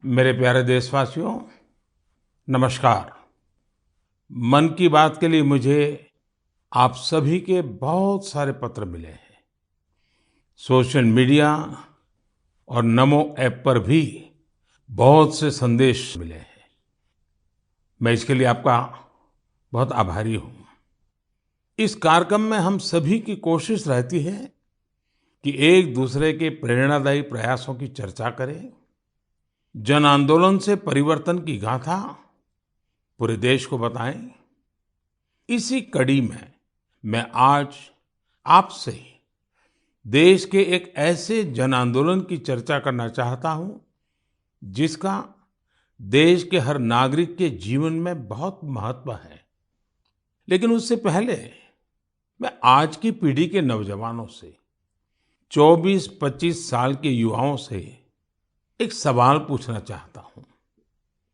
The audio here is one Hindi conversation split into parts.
मेरे प्यारे देशवासियों, नमस्कार। मन की बात के लिए मुझे आप सभी के बहुत सारे पत्र मिले हैं। सोशल मीडिया और नमो ऐप पर भी बहुत से संदेश मिले हैं। मैं इसके लिए आपका बहुत आभारी हूँ। इस कार्यक्रम में हम सभी की कोशिश रहती है कि एक दूसरे के प्रेरणादायी प्रयासों की चर्चा करें, जन आंदोलन से परिवर्तन की गाथा पूरे देश को बताएं। इसी कड़ी में मैं आज आपसे देश के एक ऐसे जन आंदोलन की चर्चा करना चाहता हूं जिसका देश के हर नागरिक के जीवन में बहुत महत्व है। लेकिन उससे पहले मैं आज की पीढ़ी के नौजवानों से, 24-25 साल के युवाओं से एक सवाल पूछना चाहता हूं।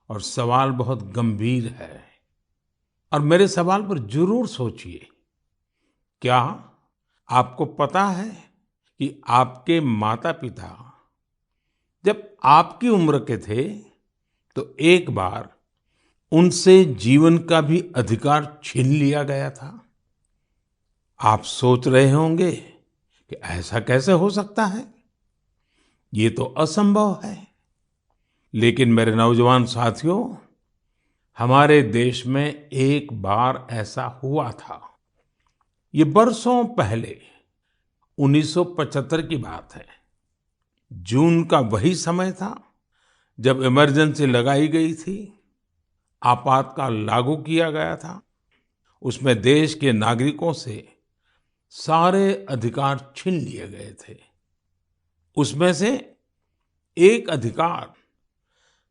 और सवाल बहुत गंभीर है और मेरे सवाल पर जरूर सोचिए। क्या आपको पता है कि आपके माता-पिता जब आपकी उम्र के थे तो एक बार उनसे जीवन का भी अधिकार छीन लिया गया था? आप सोच रहे होंगे कि ऐसा कैसे हो सकता है? ये तो असंभव है। लेकिन मेरे नौजवान साथियों, हमारे देश में एक बार ऐसा हुआ था। ये बरसों पहले 1975 की बात है। जून का वही समय था जब इमरजेंसी लगाई गई थी, आपातकाल लागू किया गया था। उसमें देश के नागरिकों से सारे अधिकार छीन लिए गए थे। उसमें से एक अधिकार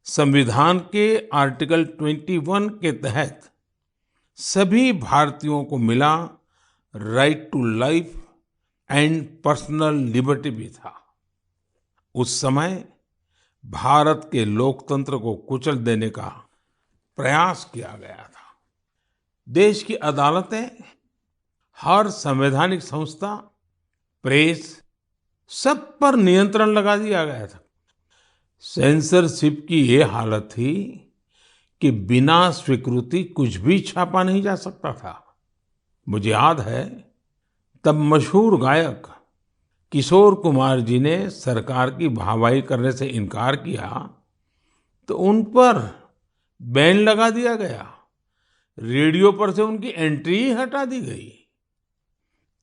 संविधान के आर्टिकल 21 के तहत सभी भारतीयों को मिला, right to life and personal liberty भी था। उस समय भारत के लोकतंत्र को कुचल देने का प्रयास किया गया था। देश की अदालतें, हर संवैधानिक संस्था, प्रेस, सब पर नियंत्रण लगा दिया गया था। सेंसरशिप की ये हालत थी कि बिना स्वीकृति कुछ भी छापा नहीं जा सकता था। मुझे याद है, तब मशहूर गायक किशोर कुमार जी ने सरकार की वाहवाही करने से इनकार किया तो उन पर बैन लगा दिया गया। रेडियो पर से उनकी एंट्री ही हटा दी गई।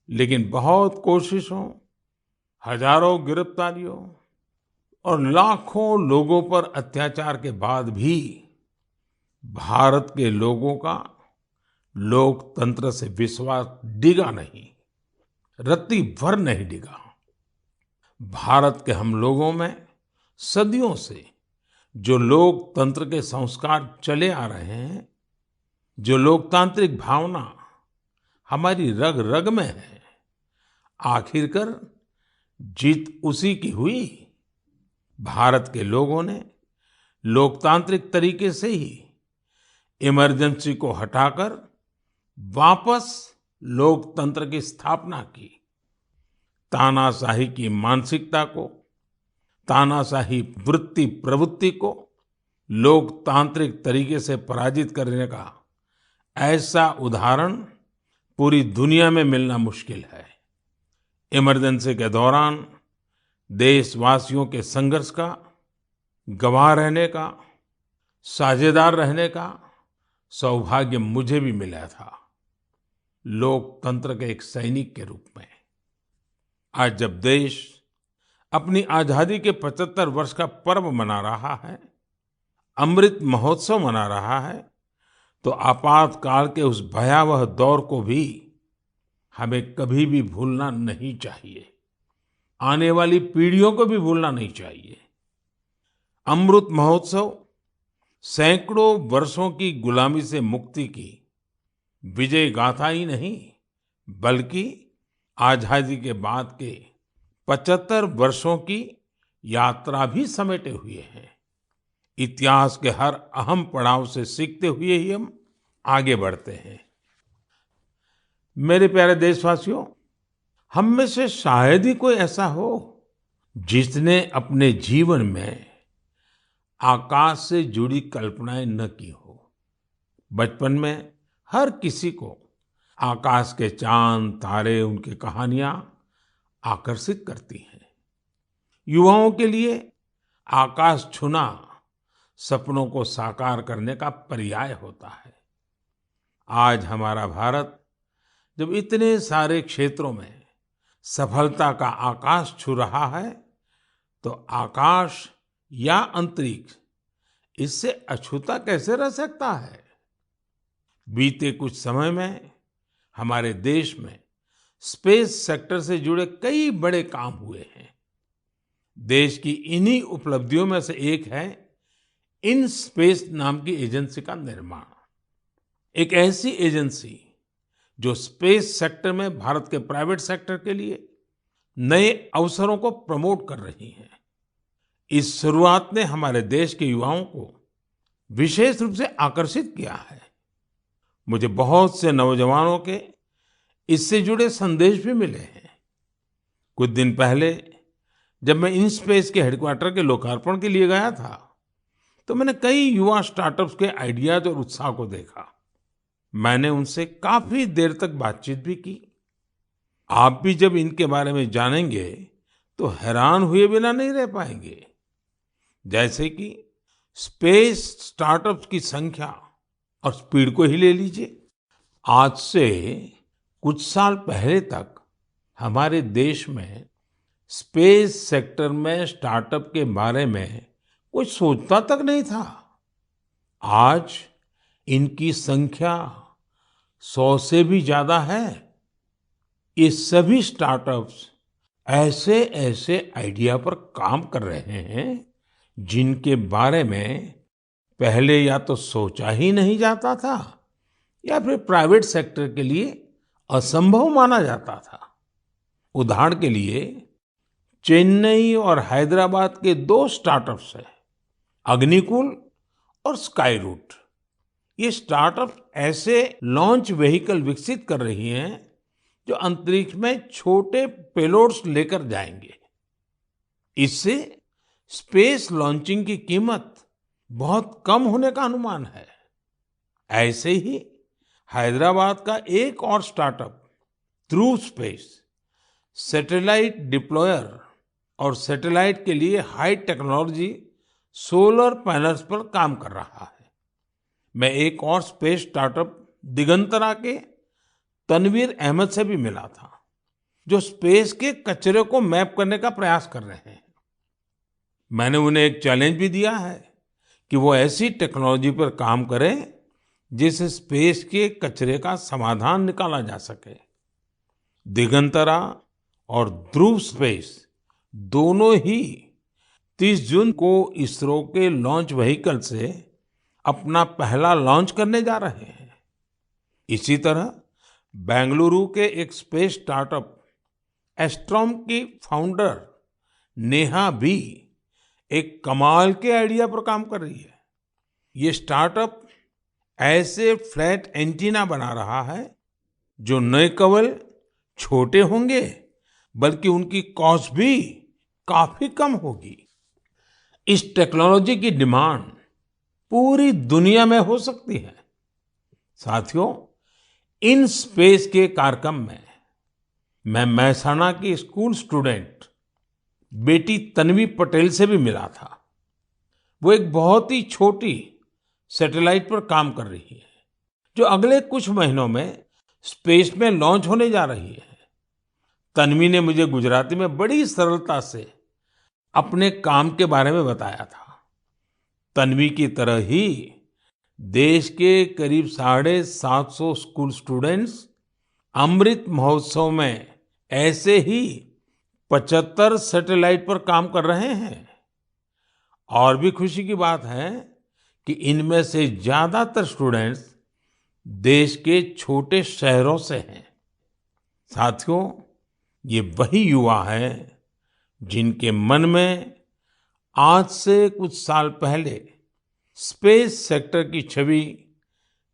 लेकिन बहुत कोशिशों, हजारों गिरफ्तारियों और लाखों लोगों पर अत्याचार के बाद भी भारत के लोगों का लोकतंत्र से विश्वास डिगा नहीं, रत्ती भर नहीं डिगा। भारत के हम लोगों में सदियों से जो लोकतंत्र के संस्कार चले आ रहे हैं, जो लोकतांत्रिक भावना हमारी रग रग में है, आखिरकार जीत उसी की हुई। भारत के लोगों ने लोकतांत्रिक तरीके से ही इमरजेंसी को हटाकर वापस लोकतंत्र की स्थापना की। तानाशाही की मानसिकता को, तानाशाही वृत्ति प्रवृत्ति को लोकतांत्रिक तरीके से पराजित करने का ऐसा उदाहरण पूरी दुनिया में मिलना मुश्किल है। इमरजेंसी के दौरान देशवासियों के संघर्ष का गवाह रहने का, साझेदार रहने का सौभाग्य मुझे भी मिला था, लोकतंत्र के एक सैनिक के रूप में। आज जब देश अपनी आजादी के 75 वर्ष का पर्व मना रहा है, अमृत महोत्सव मना रहा है, तो आपातकाल के उस भयावह दौर को भी हमें कभी भी भूलना नहीं चाहिए। आने वाली पीढ़ियों को भी भूलना नहीं चाहिए। अमृत महोत्सव सैकड़ों वर्षों की गुलामी से मुक्ति की विजय गाथा ही नहीं, बल्कि आजादी के बाद के 75 वर्षों की यात्रा भी समेटे हुए है। इतिहास के हर अहम पड़ाव से सीखते हुए ही हम आगे बढ़ते हैं। मेरे प्यारे देशवासियों, हम में से शायद ही कोई ऐसा हो जिसने अपने जीवन में आकाश से जुड़ी कल्पनाएं न की हो। बचपन में हर किसी को आकाश के चांद, तारे, उनकी कहानियां आकर्षित करती हैं। युवाओं के लिए आकाश छूना सपनों को साकार करने का पर्याय होता है। आज हमारा भारत जब इतने सारे क्षेत्रों में सफलता का आकाश छू रहा है, तो आकाश या अंतरिक्ष इससे अछूता कैसे रह सकता है? बीते कुछ समय में हमारे देश में स्पेस सेक्टर से जुड़े कई बड़े काम हुए हैं। देश की इन्हीं उपलब्धियों में से एक है इन स्पेस नाम की एजेंसी का निर्माण। एक ऐसी एजेंसी जो स्पेस सेक्टर में भारत के प्राइवेट सेक्टर के लिए नए अवसरों को प्रमोट कर रही है। इस शुरुआत ने हमारे देश के युवाओं को विशेष रूप से आकर्षित किया है। मुझे बहुत से नौजवानों के इससे जुड़े संदेश भी मिले हैं। कुछ दिन पहले जब मैं इनस्पेस के हेडक्वार्टर के लोकार्पण के लिए गया था, तो मैंने कई युवा स्टार्टअप्स के आइडियाज और उत्साह को देखा। मैंने उनसे काफी देर तक बातचीत भी की। आप भी जब इनके बारे में जानेंगे तो हैरान हुए बिना नहीं रह पाएंगे। जैसे कि स्पेस स्टार्टअप्स की संख्या और स्पीड को ही ले लीजिए। आज से कुछ साल पहले तक हमारे देश में स्पेस सेक्टर में स्टार्टअप के बारे में कोई सोचता तक नहीं था। आज इनकी संख्या 100 से भी ज्यादा है। ये सभी स्टार्टअप्स ऐसे ऐसे आइडिया पर काम कर रहे हैं जिनके बारे में पहले या तो सोचा ही नहीं जाता था या फिर प्राइवेट सेक्टर के लिए असंभव माना जाता था। उदाहरण के लिए चेन्नई और हैदराबाद के 2 स्टार्टअप्स हैं, अग्निकुल और स्काईरूट। ये स्टार्टअप ऐसे लॉन्च व्हीकल विकसित कर रही हैं जो अंतरिक्ष में छोटे पेलोड्स लेकर जाएंगे। इससे स्पेस लॉन्चिंग की कीमत बहुत कम होने का अनुमान है। ऐसे ही हैदराबाद का एक और स्टार्टअप ध्रुव स्पेस सैटेलाइट डिप्लॉयर और सैटेलाइट के लिए हाई टेक्नोलॉजी सोलर पैनल्स पर काम कर रहा है। मैं एक और स्पेस स्टार्टअप दिगंतरा के तनवीर अहमद से भी मिला था, जो स्पेस के कचरे को मैप करने का प्रयास कर रहे हैं। मैंने उन्हें एक चैलेंज भी दिया है कि वो ऐसी टेक्नोलॉजी पर काम करें जिससे स्पेस के कचरे का समाधान निकाला जा सके। दिगंतरा और ध्रुव स्पेस दोनों ही 30 जून को इसरो के लॉन्च व्हीकल से अपना पहला लॉन्च करने जा रहे हैं। इसी तरह बेंगलुरु के एक स्पेस स्टार्टअप एस्ट्रोम की फाउंडर नेहा भी एक कमाल के आइडिया पर काम कर रही है। ये स्टार्टअप ऐसे फ्लैट एंटीना बना रहा है जो न केवल छोटे होंगे बल्कि उनकी कॉस्ट भी काफी कम होगी। इस टेक्नोलॉजी की डिमांड पूरी दुनिया में हो सकती है। साथियों, इन स्पेस के कार्यक्रम में मैं मेहसाणा की स्कूल स्टूडेंट बेटी तन्वी पटेल से भी मिला था। वो एक बहुत ही छोटी सैटेलाइट पर काम कर रही है जो अगले कुछ महीनों में स्पेस में लॉन्च होने जा रही है। तन्वी ने मुझे गुजराती में बड़ी सरलता से अपने काम के बारे में बताया था। तन्वी की तरह ही देश के करीब 750 स्कूल स्टूडेंट्स अमृत महोत्सव में ऐसे ही 75 सैटेलाइट पर काम कर रहे हैं। और भी खुशी की बात है कि इनमें से ज्यादातर स्टूडेंट्स देश के छोटे शहरों से हैं। साथियों, ये वही युवा हैं जिनके मन में आज से कुछ साल पहले स्पेस सेक्टर की छवि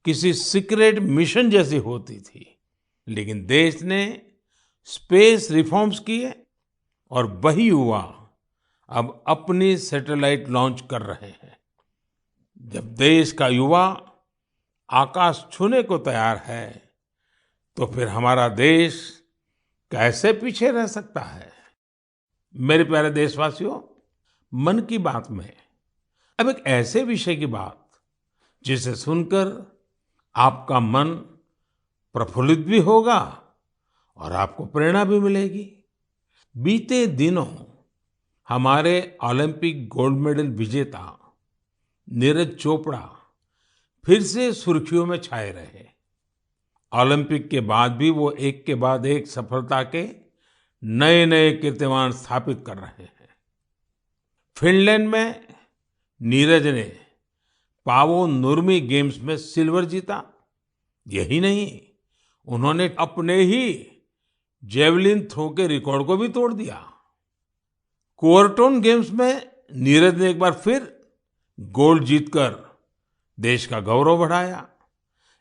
किसी सीक्रेट मिशन जैसी होती थी, लेकिन देश ने स्पेस रिफॉर्म्स किए और वही युवा अब अपनी सैटेलाइट लॉन्च कर रहे हैं। जब देश का युवा आकाश छूने को तैयार है, तो फिर हमारा देश कैसे पीछे रह सकता है? मेरे प्यारे देशवासियों, मन की बात में अब एक ऐसे विषय की बात जिसे सुनकर आपका मन प्रफुल्लित भी होगा और आपको प्रेरणा भी मिलेगी। बीते दिनों हमारे ओलंपिक गोल्ड मेडल विजेता नीरज चोपड़ा फिर से सुर्खियों में छाए रहे। ओलंपिक के बाद भी वो एक के बाद एक सफलता के नए नए कीर्तिमान स्थापित कर रहे हैं। फिनलैंड में नीरज ने पावो नुर्मी गेम्स में सिल्वर जीता। यही नहीं, उन्होंने अपने ही जेवलिन थ्रो के रिकॉर्ड को भी तोड़ दिया। कुओर्टोन गेम्स में नीरज ने एक बार फिर गोल्ड जीतकर देश का गौरव बढ़ाया।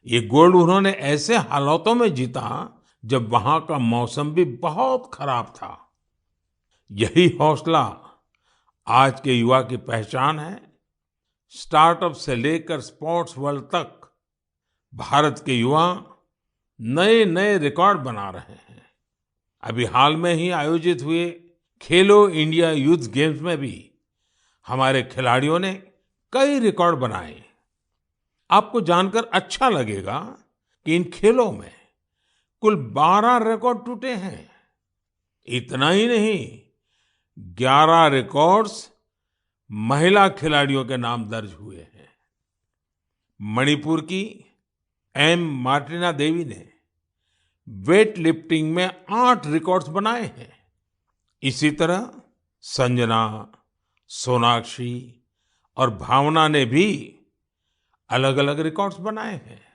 ये गोल्ड उन्होंने ऐसे हालातों में जीता जब वहां का मौसम भी बहुत खराब था। यही हौसला आज के युवा की पहचान है। स्टार्टअप से लेकर स्पोर्ट्स वर्ल्ड तक भारत के युवा नए नए रिकॉर्ड बना रहे हैं। अभी हाल में ही आयोजित हुए खेलो इंडिया यूथ गेम्स में भी हमारे खिलाड़ियों ने कई रिकॉर्ड बनाए। आपको जानकर अच्छा लगेगा कि इन खेलों में कुल 12 रिकॉर्ड टूटे हैं। इतना ही नहीं, 11 रिकॉर्ड्स महिला खिलाड़ियों के नाम दर्ज हुए हैं। मणिपुर की एम मार्टिना देवी ने वेट लिफ्टिंग में 8 रिकॉर्ड्स बनाए हैं। इसी तरह संजना, सोनाक्षी और भावना ने भी अलग अलग रिकॉर्ड्स बनाए हैं।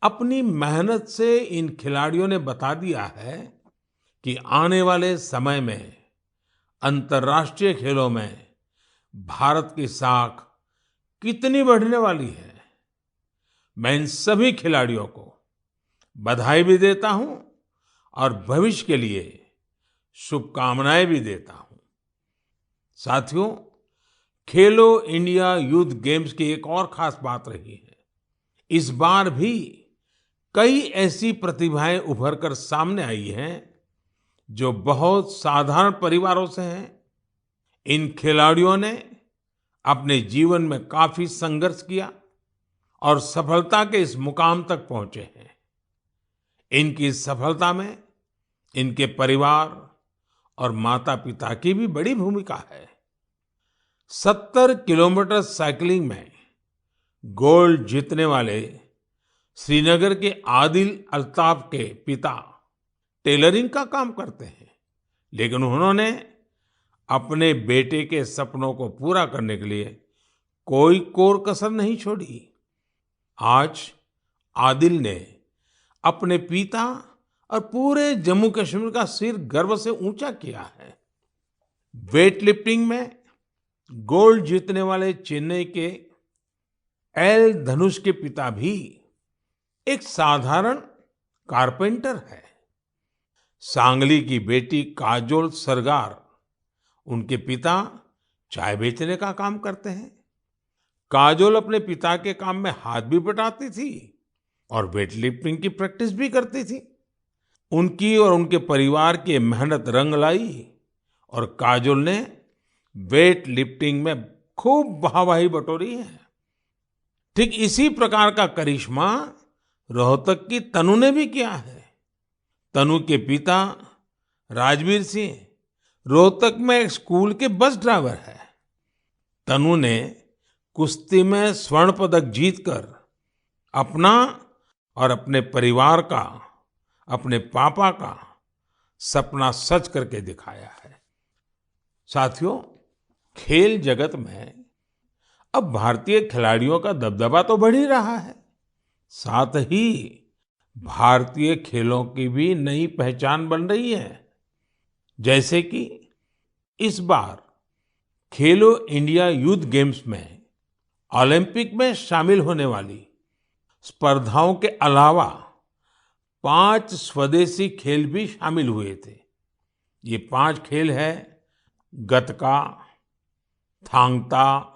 अपनी मेहनत से इन खिलाड़ियों ने बता दिया है कि आने वाले समय में अंतर्राष्ट्रीय खेलों में भारत की साख कितनी बढ़ने वाली है। मैं इन सभी खिलाड़ियों को बधाई भी देता हूं और भविष्य के लिए शुभकामनाएं भी देता हूं। साथियों, खेलो इंडिया यूथ गेम्स की एक और खास बात रही है। इस बार भी कई ऐसी प्रतिभाएं उभर कर सामने आई हैं जो बहुत साधारण परिवारों से हैं। इन खिलाड़ियों ने अपने जीवन में काफी संघर्ष किया और सफलता के इस मुकाम तक पहुंचे हैं। इनकी इस सफलता में इनके परिवार और माता-पिता की भी बड़ी भूमिका है। 70 किलोमीटर साइकिलिंग में गोल्ड जीतने वाले श्रीनगर के आदिल अल्ताफ के पिता टेलरिंग का काम करते हैं, लेकिन उन्होंने अपने बेटे के सपनों को पूरा करने के लिए कोई कोर कसर नहीं छोड़ी। आज आदिल ने अपने पिता और पूरे जम्मू कश्मीर का सिर गर्व से ऊंचा किया है। वेट लिफ्टिंग में गोल्ड जीतने वाले चेन्नई के एल धनुष के पिता भी एक साधारण कारपेंटर है। सांगली की बेटी काजोल सरगार, उनके पिता चाय बेचने का काम करते हैं। काजोल अपने पिता के काम में हाथ भी बटाती थी और वेट लिफ्टिंग की प्रैक्टिस भी करती थी। उनकी और उनके परिवार की मेहनत रंग लाई और काजोल ने वेट लिफ्टिंग में खूब वाहवाही बटोरी है। ठीक इसी प्रकार का करिश्मा रोहतक की तनु ने भी किया है। तनु के पिता राजवीर सिंह रोहतक में एक स्कूल के बस ड्राइवर है। तनु ने कुश्ती में स्वर्ण पदक जीतकर अपना और अपने परिवार का, अपने पापा का सपना सच करके दिखाया है। साथियों, खेल जगत में अब भारतीय खिलाड़ियों का दबदबा तो बढ़ ही रहा है, साथ ही भारतीय खेलों की भी नई पहचान बन रही है। जैसे कि इस बार खेलो इंडिया यूथ गेम्स में ओलंपिक में शामिल होने वाली स्पर्धाओं के अलावा 5 स्वदेशी खेल भी शामिल हुए थे। ये 5 खेल है गतका, थांग ता,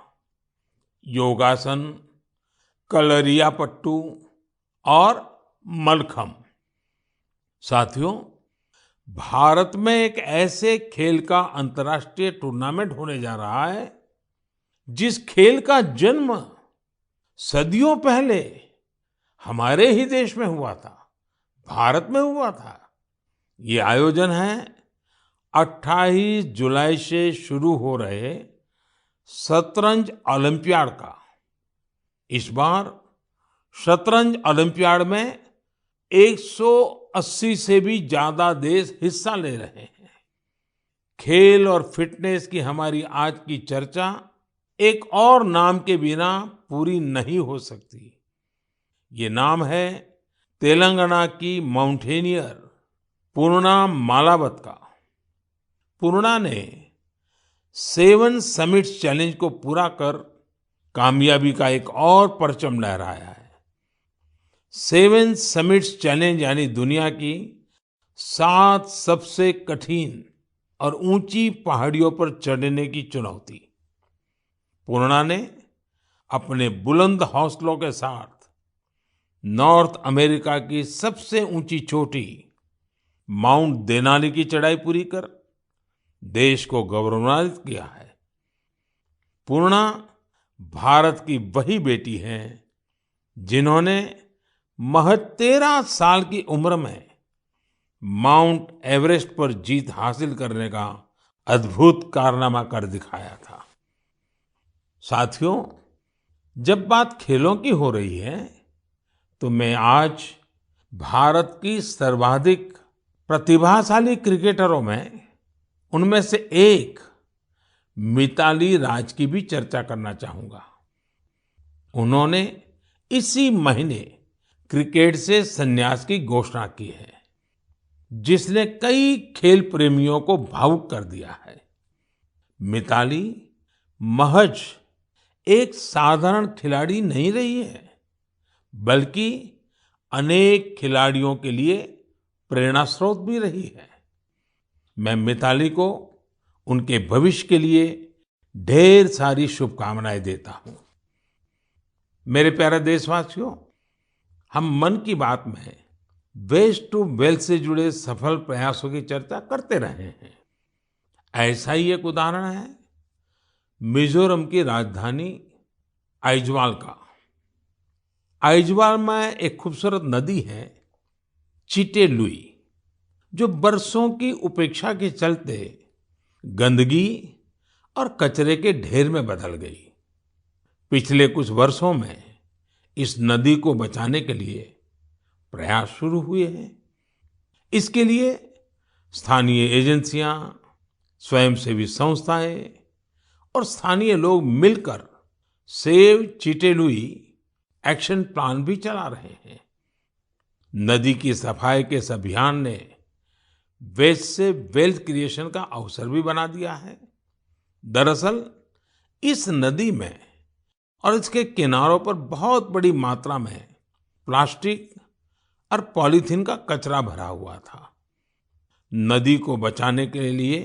योगासन, कलरियापट्टू और मलखम्ब। साथियों, भारत में एक ऐसे खेल का अंतर्राष्ट्रीय टूर्नामेंट होने जा रहा है जिस खेल का जन्म सदियों पहले हमारे ही देश में हुआ था, भारत में हुआ था। ये आयोजन है 28 जुलाई से शुरू हो रहे शतरंज ओलंपियाड का। इस बार शतरंज ओलंपियाड में 180 से भी ज्यादा देश हिस्सा ले रहे हैं। खेल और फिटनेस की हमारी आज की चर्चा एक और नाम के बिना पूरी नहीं हो सकती। ये नाम है तेलंगाना की माउंटेनियर पूर्णा मालावत का। पूर्णा ने 7 समिट्स चैलेंज को पूरा कर कामयाबी का एक और परचम लहराया है। 7 समिट्स चैलेंज यानी दुनिया की 7 सबसे कठिन और ऊंची पहाड़ियों पर चढ़ने की चुनौती। पूर्णा ने अपने बुलंद हौसलों के साथ नॉर्थ अमेरिका की सबसे ऊंची चोटी माउंट देनाली की चढ़ाई पूरी कर देश को गौरवान्वित किया है। पूर्णा भारत की वही बेटी है जिन्होंने महज 13 साल की उम्र में माउंट एवरेस्ट पर जीत हासिल करने का अद्भुत कारनामा कर दिखाया था। साथियों, जब बात खेलों की हो रही है तो मैं आज भारत की सर्वाधिक प्रतिभाशाली क्रिकेटरों में उनमें से एक मिताली राज की भी चर्चा करना चाहूंगा। उन्होंने इसी महीने क्रिकेट से संन्यास की घोषणा की है, जिसने कई खेल प्रेमियों को भावुक कर दिया है। मिताली महज एक साधारण खिलाड़ी नहीं रही है, बल्कि अनेक खिलाड़ियों के लिए प्रेरणा स्रोत भी रही है। मैं मिताली को उनके भविष्य के लिए ढेर सारी शुभकामनाएं देता हूं। मेरे प्यारे देशवासियों, हम मन की बात में वेस्ट टू वेल्थ से जुड़े सफल प्रयासों की चर्चा करते रहे हैं। ऐसा ही एक उदाहरण है मिजोरम की राजधानी आइजवाल का। आइजवाल में एक खूबसूरत नदी है चिटे लुई, जो बरसों की उपेक्षा के चलते गंदगी और कचरे के ढेर में बदल गई। पिछले कुछ वर्षों में इस नदी को बचाने के लिए प्रयास शुरू हुए हैं। इसके लिए स्थानीय एजेंसियां, स्वयंसेवी संस्थाएं और स्थानीय लोग मिलकर save Chite Louis action plan भी चला रहे हैं। नदी की सफाई के इस अभियान ने वेस्ट से वेल्थ क्रिएशन का अवसर भी बना दिया है। दरअसल इस नदी में और इसके किनारों पर बहुत बड़ी मात्रा में प्लास्टिक और पॉलीथीन का कचरा भरा हुआ था। नदी को बचाने के लिए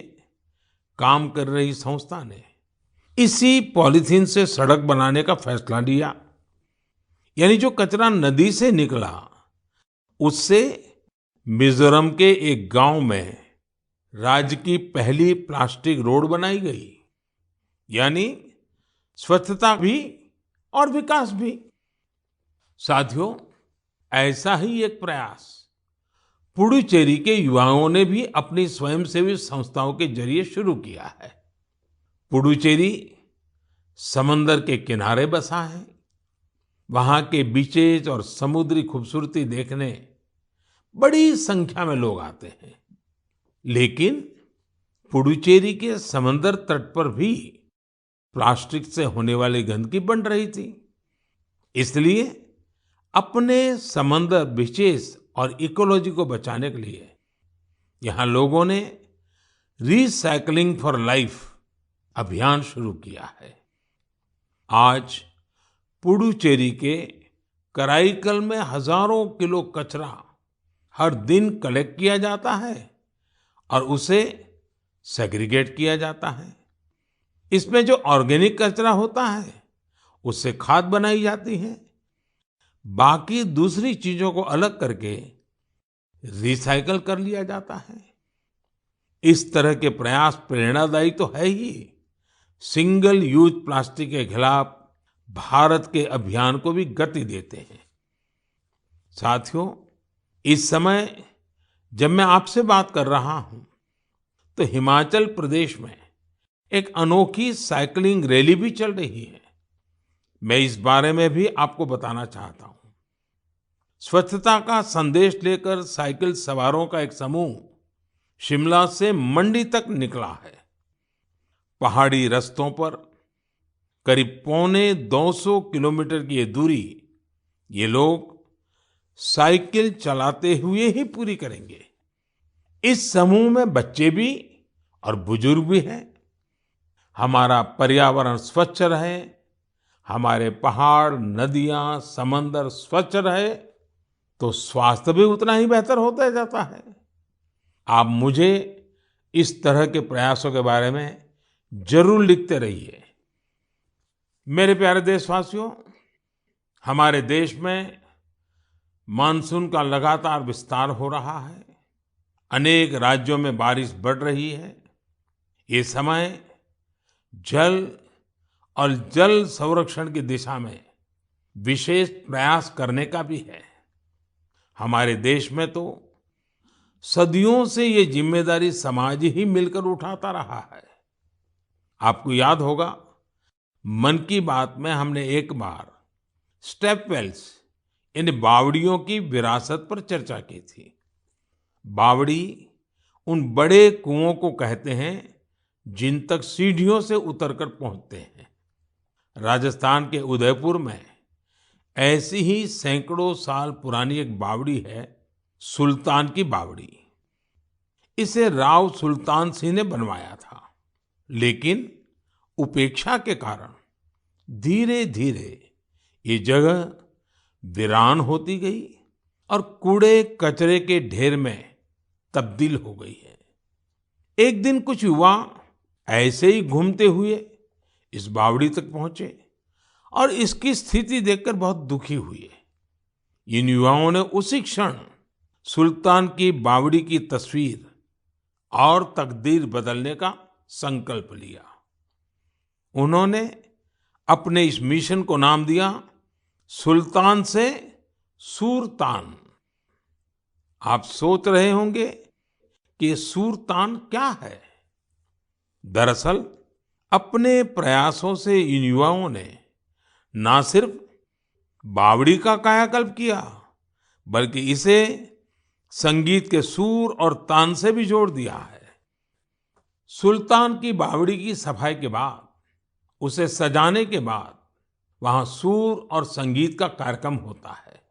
काम कर रही संस्था ने इसी पॉलीथीन से सड़क बनाने का फैसला लिया। यानी जो कचरा नदी से निकला, उससे मिजोरम के एक गांव में राज्य की पहली प्लास्टिक रोड बनाई गई। यानी स्वच्छता भी और विकास भी। साथियों, ऐसा ही एक प्रयास पुडुचेरी के युवाओं ने भी अपनी स्वयंसेवी संस्थाओं के जरिए शुरू किया है। पुडुचेरी समंदर के किनारे बसा है। वहां के बीचेस और समुद्री खूबसूरती देखने बड़ी संख्या में लोग आते हैं। लेकिन पुडुचेरी के समंदर तट पर भी प्लास्टिक से होने वाली गंदगी बढ़ रही थी। इसलिए अपने समंदर बीचेस और इकोलॉजी को बचाने के लिए यहाँ लोगों ने रिसाइकलिंग फॉर लाइफ अभियान शुरू किया है। आज पुडुचेरी के कराईकल में हजारों किलो कचरा हर दिन कलेक्ट किया जाता है और उसे सेग्रीगेट किया जाता है। इसमें जो ऑर्गेनिक कचरा होता है उससे खाद बनाई जाती है। बाकी दूसरी चीजों को अलग करके रिसाइकल कर लिया जाता है। इस तरह के प्रयास प्रेरणादायी तो है ही, सिंगल यूज प्लास्टिक के खिलाफ भारत के अभियान को भी गति देते हैं। साथियों, इस समय जब मैं आपसे बात कर रहा हूं, तो हिमाचल प्रदेश में एक अनोखी साइकिलिंग रैली भी चल रही है। मैं इस बारे में भी आपको बताना चाहता हूं। स्वच्छता का संदेश लेकर साइकिल सवारों का एक समूह शिमला से मंडी तक निकला है। पहाड़ी रास्तों पर करीब 250 किलोमीटर की ये दूरी ये लोग साइकिल चलाते हुए ही पूरी करेंगे। इस समूह में बच्चे भी और बुजुर्ग भी हैं। हमारा पर्यावरण स्वच्छ रहे, हमारे पहाड़, नदियां, समंदर स्वच्छ रहे, तो स्वास्थ्य भी उतना ही बेहतर होता जाता है। आप मुझे इस तरह के प्रयासों के बारे में जरूर लिखते रहिए। मेरे प्यारे देशवासियों, हमारे देश में मानसून का लगातार विस्तार हो रहा है। अनेक राज्यों में बारिश बढ़ रही है। ये समय जल और जल संरक्षण की दिशा में विशेष प्रयास करने का भी है। हमारे देश में तो सदियों से ये जिम्मेदारी समाज ही मिलकर उठाता रहा है। आपको याद होगा, मन की बात में हमने एक बार स्टेप वेल्स यानी बावड़ियों की विरासत पर चर्चा की थी। बावड़ी उन बड़े कुओं को कहते हैं जिन तक सीढ़ियों से उतरकर पहुंचते हैं। राजस्थान के उदयपुर में ऐसी ही सैकड़ों साल पुरानी एक बावड़ी है, सुल्तान की बावड़ी। इसे राव सुल्तान सिंह ने बनवाया था, लेकिन उपेक्षा के कारण धीरे धीरे ये जगह वीरान होती गई और कूड़े कचरे के ढेर में तब्दील हो गई है। एक दिन कुछ युवा ऐसे ही घूमते हुए इस बावड़ी तक पहुंचे और इसकी स्थिति देखकर बहुत दुखी हुए। इन युवाओं ने उसी क्षण सुल्तान की बावड़ी की तस्वीर और तकदीर बदलने का संकल्प लिया। उन्होंने अपने इस मिशन को नाम दिया सुल्तान से सूरतान। आप सोच रहे होंगे कि ये सूरतान क्या है? दरअसल अपने प्रयासों से इन युवाओं ने ना सिर्फ बावड़ी का कायाकल्प किया, बल्कि इसे संगीत के सुर और तान से भी जोड़ दिया है। सुल्तान की बावड़ी की सफाई के बाद, उसे सजाने के बाद वहां सुर और संगीत का कार्यक्रम होता है।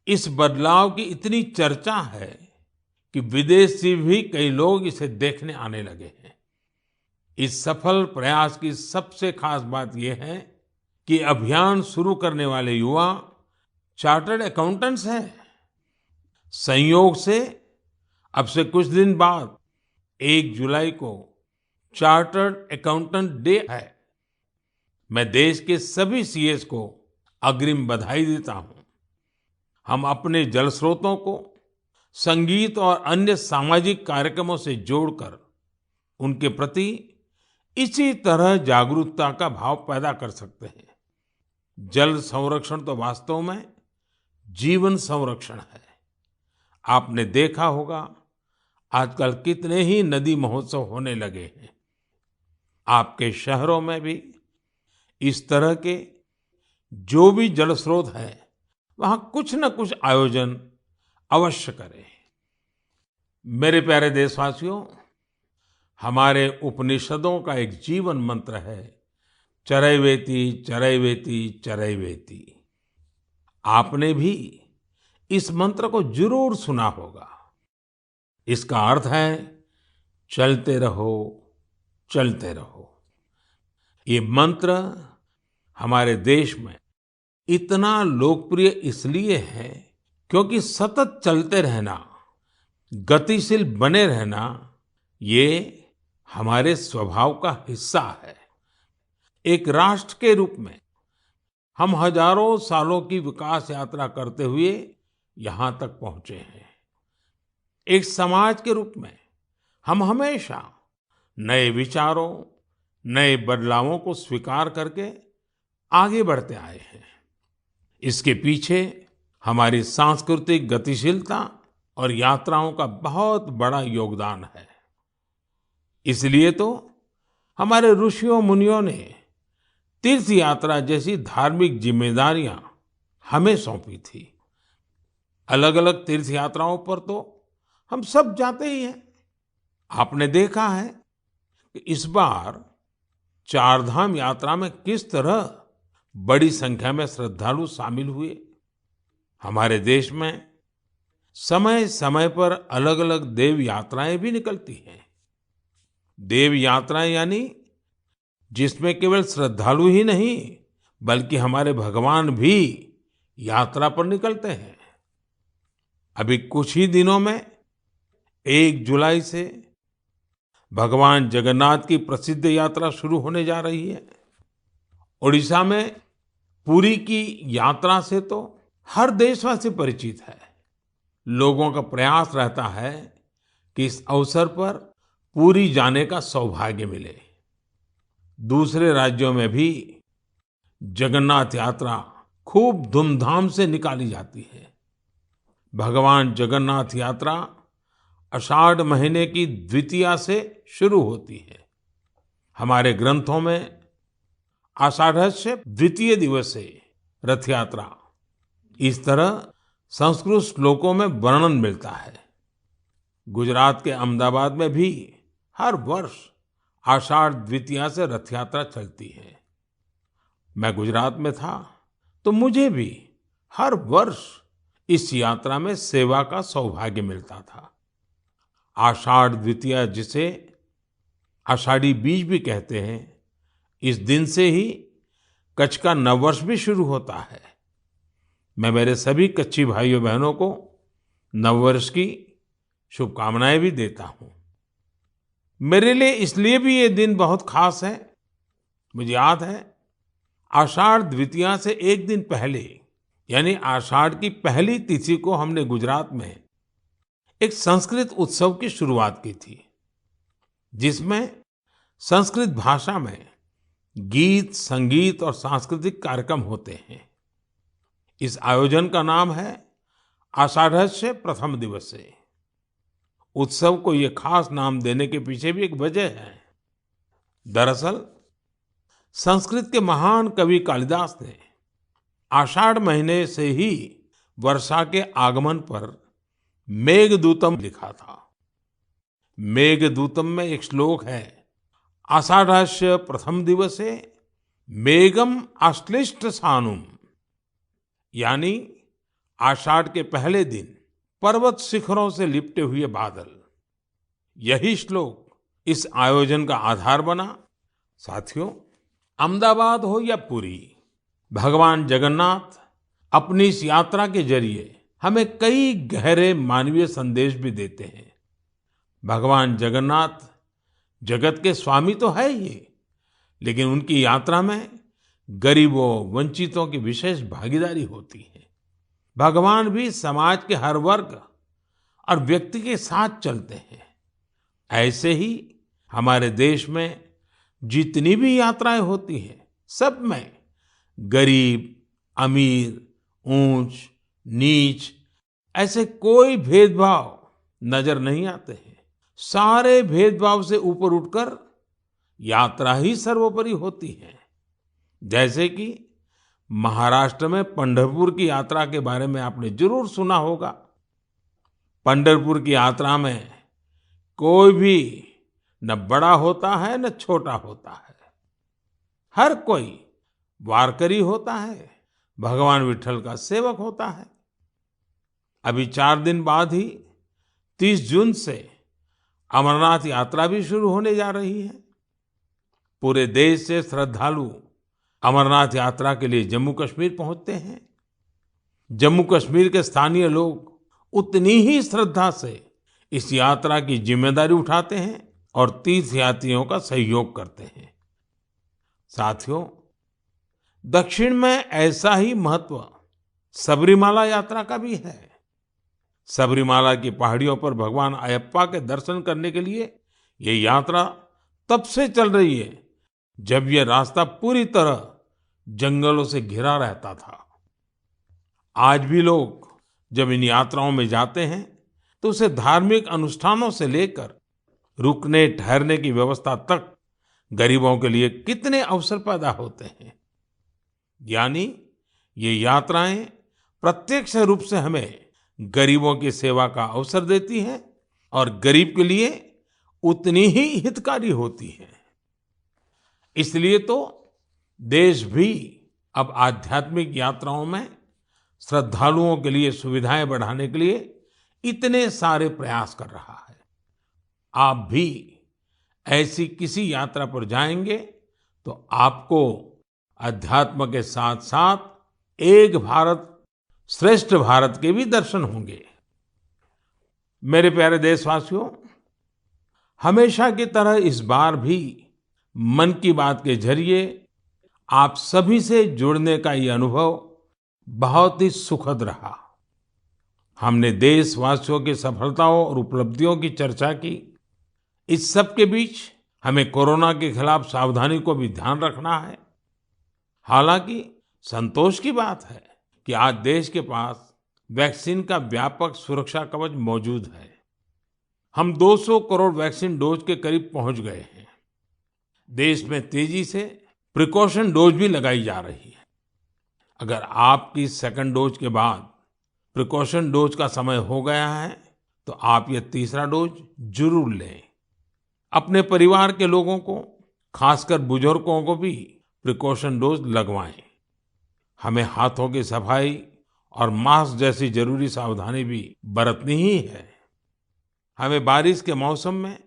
इस बदलाव की इतनी चर्चा है कि विदेश से भी कई लोग इसे देखने आने लगे हैं। इस सफल प्रयास की सबसे खास बात यह है कि अभियान शुरू करने वाले युवा चार्टर्ड अकाउंटेंट्स हैं। संयोग से अब से कुछ दिन बाद 1 जुलाई को चार्टर्ड अकाउंटेंट डे है। मैं देश के सभी सीएस को अग्रिम बधाई देता हूं। हम अपने जल स्रोतों को संगीत और अन्य सामाजिक कार्यक्रमों से जोड़कर उनके प्रति इसी तरह जागरूकता का भाव पैदा कर सकते हैं। जल संरक्षण तो वास्तव में जीवन संरक्षण है। आपने देखा होगा, आजकल कितने ही नदी महोत्सव होने लगे हैं। आपके शहरों में भी इस तरह के जो भी जल स्रोत हैं, वहां कुछ न कुछ आयोजन अवश्य करें। मेरे प्यारे देशवासियों, हमारे उपनिषदों का एक जीवन मंत्र है, चरैवेति चरैवेति चरैवेति। आपने भी इस मंत्र को जरूर सुना होगा। इसका अर्थ है चलते रहो, चलते रहो। ये मंत्र हमारे देश में इतना लोकप्रिय इसलिए है क्योंकि सतत चलते रहना, गतिशील बने रहना, ये हमारे स्वभाव का हिस्सा है। एक राष्ट्र के रूप में हम हजारों सालों की विकास यात्रा करते हुए यहाँ तक पहुँचे हैं। एक समाज के रूप में हम हमेशा नए विचारों, नए बदलावों को स्वीकार करके आगे बढ़ते आए हैं। इसके पीछे हमारी सांस्कृतिक गतिशीलता और यात्राओं का बहुत बड़ा योगदान है। इसलिए तो हमारे ऋषियों मुनियों ने तीर्थ यात्रा जैसी धार्मिक जिम्मेदारियां हमें सौंपी थी। अलग अलग तीर्थ यात्राओं पर तो हम सब जाते ही हैं। आपने देखा है कि इस बार चारधाम यात्रा में किस तरह बड़ी संख्या में श्रद्धालु शामिल हुए। हमारे देश में समय समय पर अलग अलग देव यात्राएं भी निकलती हैं। देव यात्राएं यानी जिसमें केवल श्रद्धालु ही नहीं बल्कि हमारे भगवान भी यात्रा पर निकलते हैं। अभी कुछ ही दिनों में 1 जुलाई से भगवान जगन्नाथ की प्रसिद्ध यात्रा शुरू होने जा रही है। ओडिशा में पुरी की यात्रा से तो हर देशवासी परिचित है। लोगों का प्रयास रहता है कि इस अवसर पर पुरी जाने का सौभाग्य मिले। दूसरे राज्यों में भी जगन्नाथ यात्रा खूब धूमधाम से निकाली जाती है। भगवान जगन्नाथ यात्रा आषाढ़ महीने की द्वितीया से शुरू होती है। हमारे ग्रंथों में आषाढ़स्य द्वितीय दिवसे रथ यात्रा इस तरह संस्कृत श्लोकों में वर्णन मिलता है। गुजरात के अहमदाबाद में भी हर वर्ष आषाढ़ द्वितीया से रथ यात्रा चलती है। मैं गुजरात में था तो मुझे भी हर वर्ष इस यात्रा में सेवा का सौभाग्य मिलता था। आषाढ़ द्वितीया जिसे आषाढ़ी बीज भी कहते हैं, इस दिन से ही कच्छ का नववर्ष भी शुरू होता है। मैं मेरे सभी कच्छी भाइयों बहनों को नववर्ष की शुभकामनाएं भी देता हूं। मेरे लिए इसलिए भी ये दिन बहुत खास है। मुझे याद है आषाढ़ द्वितीया से एक दिन पहले यानी आषाढ़ की पहली तिथि को हमने गुजरात में एक संस्कृत उत्सव की शुरुआत की थी, जिसमें संस्कृत भाषा में गीत, संगीत और सांस्कृतिक कार्यक्रम होते हैं। इस आयोजन का नाम है आषाढ़स्य प्रथम दिवसे। उत्सव को ये खास नाम देने के पीछे भी एक वजह है। दरअसल संस्कृत के महान कवि कालिदास ने आषाढ़ महीने से ही वर्षा के आगमन पर मेघदूतम लिखा था। मेघदूतम में एक श्लोक है, आषाढ़स्य प्रथम दिवसे मेघम आश्लिष्ट सानुम, यानी आषाढ़ के पहले दिन पर्वत शिखरों से लिपटे हुए बादल। यही श्लोक इस आयोजन का आधार बना। साथियों, अहमदाबाद हो या पुरी, भगवान जगन्नाथ अपनी इस यात्रा के जरिए हमें कई गहरे मानवीय संदेश भी देते हैं। भगवान जगन्नाथ जगत के स्वामी तो है ही, लेकिन उनकी यात्रा में गरीबों, वंचितों की विशेष भागीदारी होती है। भगवान भी समाज के हर वर्ग और व्यक्ति के साथ चलते हैं। ऐसे ही हमारे देश में जितनी भी यात्राएं होती हैं, सब में गरीब, अमीर, ऊंच, नीच ऐसे कोई भेदभाव नजर नहीं आते हैं। सारे भेदभाव से ऊपर उठकर यात्रा ही सर्वोपरि होती है। जैसे कि महाराष्ट्र में पंढरपुर की यात्रा के बारे में आपने जरूर सुना होगा। पंढरपुर की यात्रा में कोई भी न बड़ा होता है न छोटा होता है, हर कोई वारकरी होता है, भगवान विट्ठल का सेवक होता है। अभी 4 दिन बाद ही 30 जून से अमरनाथ यात्रा भी शुरू होने जा रही है। पूरे देश से श्रद्धालु अमरनाथ यात्रा के लिए जम्मू कश्मीर पहुंचते हैं। जम्मू कश्मीर के स्थानीय लोग उतनी ही श्रद्धा से इस यात्रा की जिम्मेदारी उठाते हैं और तीर्थयात्रियों का सहयोग करते हैं। साथियों, दक्षिण में ऐसा ही महत्व सबरीमाला यात्रा का भी है। सबरीमाला की पहाड़ियों पर भगवान अयप्पा के दर्शन करने के लिए ये यात्रा तब से चल रही है जब ये रास्ता पूरी तरह जंगलों से घिरा रहता था। आज भी लोग जब इन यात्राओं में जाते हैं तो उसे धार्मिक अनुष्ठानों से लेकर रुकने ठहरने की व्यवस्था तक गरीबों के लिए कितने अवसर पैदा होते हैं। यानी ये यात्राएं प्रत्यक्ष रूप से हमें गरीबों की सेवा का अवसर देती हैं और गरीब के लिए उतनी ही हितकारी होती हैं। इसलिए तो देश भी अब आध्यात्मिक यात्राओं में श्रद्धालुओं के लिए सुविधाएं बढ़ाने के लिए इतने सारे प्रयास कर रहा है। आप भी ऐसी किसी यात्रा पर जाएंगे तो आपको अध्यात्म के साथ साथ एक भारत श्रेष्ठ भारत के भी दर्शन होंगे। मेरे प्यारे देशवासियों, हमेशा की तरह इस बार भी मन की बात के जरिए आप सभी से जुड़ने का ये अनुभव बहुत ही सुखद रहा। हमने देशवासियों की सफलताओं और उपलब्धियों की चर्चा की। इस सब के बीच हमें कोरोना के खिलाफ सावधानी को भी ध्यान रखना है। हालांकि संतोष की बात है कि आज देश के पास वैक्सीन का व्यापक सुरक्षा कवच मौजूद है। हम 200 करोड़ वैक्सीन डोज के करीब पहुंच गए हैं। देश में तेजी से प्रिकॉशन डोज भी लगाई जा रही है। अगर आपकी सेकंड डोज के बाद प्रिकॉशन डोज का समय हो गया है तो आप ये तीसरा डोज जरूर लें। अपने परिवार के लोगों को, खासकर बुजुर्गों को भी प्रिकॉशन डोज लगवाएं। हमें हाथों की सफाई और मास्क जैसी जरूरी सावधानी भी बरतनी ही है। हमें बारिश के मौसम में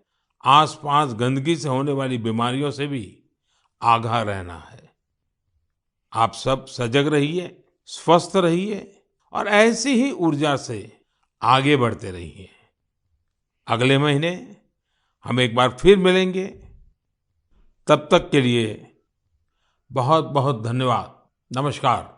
आसपास गंदगी से होने वाली बीमारियों से भी आगाह रहना है। आप सब सजग रहिए, स्वस्थ रहिए और ऐसी ही ऊर्जा से आगे बढ़ते रहिए। अगले महीने हम एक बार फिर मिलेंगे। तब तक के लिए बहुत बहुत धन्यवाद। नमस्कार।